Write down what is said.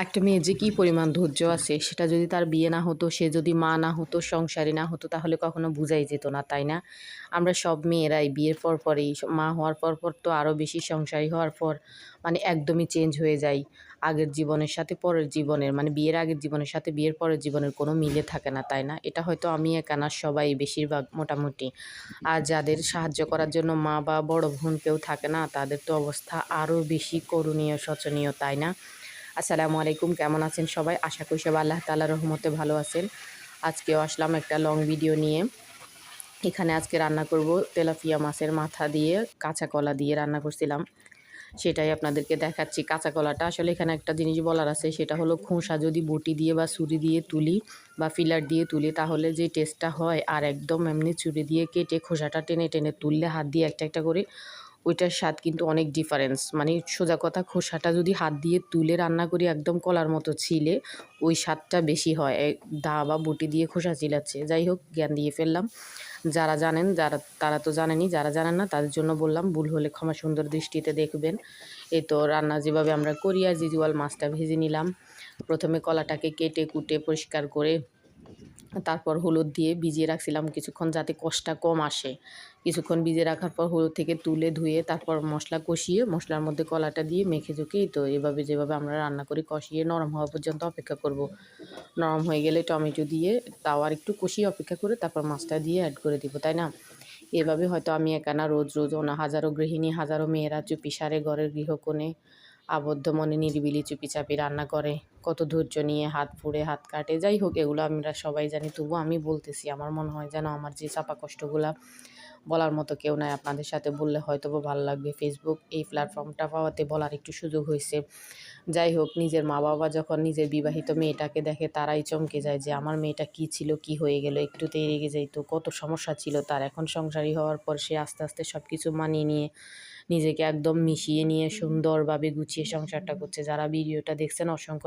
একটা মেয়ের যে কী পরিমাণ ধৈর্য আছে সেটা যদি তার বিয়ে না হতো, সে যদি মা না হতো, সংসারী না হতো তাহলে কখনো বুঝাই যেত না, তাই না? আমরা সব মেয়েরাই বিয়ের পরপরই মা হওয়ার পর তো আরও বেশি সংসারী হওয়ার পর মানে একদমই চেঞ্জ হয়ে যাই। আগের জীবনের সাথে পরের জীবনের মানে বিয়ের আগের জীবনের সাথে বিয়ের পরের জীবনের কোনো মিলে থাকে না, তাই না? এটা হয়তো আমি একা না, সবাই বেশিরভাগ মোটামুটি। আর যাদের সাহায্য করার জন্য মা বা বড় বোন কেউ থাকে না, তাদের তো অবস্থা আরও বেশি করুণীয়, শোচনীয়, তাই না? আসসালামু আলাইকুম, কেমন আছেন সবাই? আশা করি সবাই আল্লাহ তাআলার রহমতে ভালো আছেন। আজকেও আসলাম একটা লং ভিডিও নিয়ে। এখানে আজকে রান্না করব তেলাপিয়া মাছের মাথা দিয়ে কাঁচা কলা দিয়ে রান্না করছিলাম, সেটাই আপনাদেরকে দেখাচ্ছি। কাঁচা কলাটা আসলে এখানে একটা জিনিস বলার আছে, সেটা হলো খোসা যদি বটি দিয়ে বা ছুরি দিয়ে তুলি বা ফিলার দিয়ে তুলি তাহলে যে টেস্টটা হয়, আর একদম এমনি ছুরি দিয়ে কেটে খোসাটা টেনে টেনে তুললে হাত দিয়ে একটা একটা করে, ওইটার স্বাদ কিন্তু অনেক ডিফারেন্স। মানে সোজা কথা, খোসাটা যদি হাত দিয়ে তুলে রান্না করি একদম কলার মতো ছিলে, ওই স্বাদটা বেশি হয় দা বা বটি দিয়ে খোসা চিলাচ্ছে। যাই হোক, জ্ঞান দিয়ে ফেললাম। যারা জানেন, তারা তো জানেনই, যারা জানেন না তাদের জন্য বললাম, ভুল হলে ক্ষমা সুন্দর দৃষ্টিতে দেখবেন। এই তো রান্না যেভাবে আমরা করি আর ইউজুয়াল, মাছটা ভেজে নিলাম। প্রথমে কলাটাকে কেটে কুটে পরিষ্কার করে তারপর হলুদ দিয়ে ভিজিয়ে রাখছিলাম কিছুক্ষণ, যাতে কষটা কম আসে। কিছুক্ষণ ভিজিয়ে রাখার পর হলুদ থেকে তুলে ধুয়ে তারপর মশলা কষিয়ে মশলার মধ্যে কলাটা দিয়ে মেখে ঝুঁকেই তো এভাবে যেভাবে আমরা রান্না করি, কষিয়ে নরম হওয়া পর্যন্ত অপেক্ষা করব। নরম হয়ে গেলে টমেটো দিয়ে তাও আর একটু কষিয়ে অপেক্ষা করে তারপর মাছটা দিয়ে অ্যাড করে দিব, তাই না? এভাবে হয়তো আমি একা না, রোজ রোজ হাজারো গৃহিণী, হাজারো মেয়েরা চুপি সারে ঘরের গৃহকোণে আবদ্ধ মনে নিরিবিলি চুপিচাপি রান্না করে, কত ধৈর্য নিয়ে, হাত পুড়ে হাত কাটে। যাই হোক, এগুলো আমরা সবাই জানি, তবুও আমি বলতেছি। আমার মনে হয় যেন আমার যে চাপা কষ্টগুলা বলার মতো কেউ নাই, আপনাদের সাথে বললে হয়তো ভালো লাগবে। ফেসবুক এই প্ল্যাটফর্মটা পাওয়াতে বলার একটু সুযোগ হয়েছে। যাই হোক, নিজের মা বাবা যখন নিজের বিবাহিত মেয়েটাকে দেখে তারাই চমকে যায় যে আমার মেয়েটা কী ছিল, কী হয়ে গেল, একটুতেই রেগে যাইত, কত সমস্যা ছিল তার। এখন সংসারী হওয়ার পর সে আস্তে আস্তে সব কিছু মানিয়ে নিয়ে নিজেকে একদম মিশিয়ে নিয়ে সুন্দরভাবে গুছিয়ে সংসারটা করছে। যারা ভিডিওটা দেখছেন অসংখ্য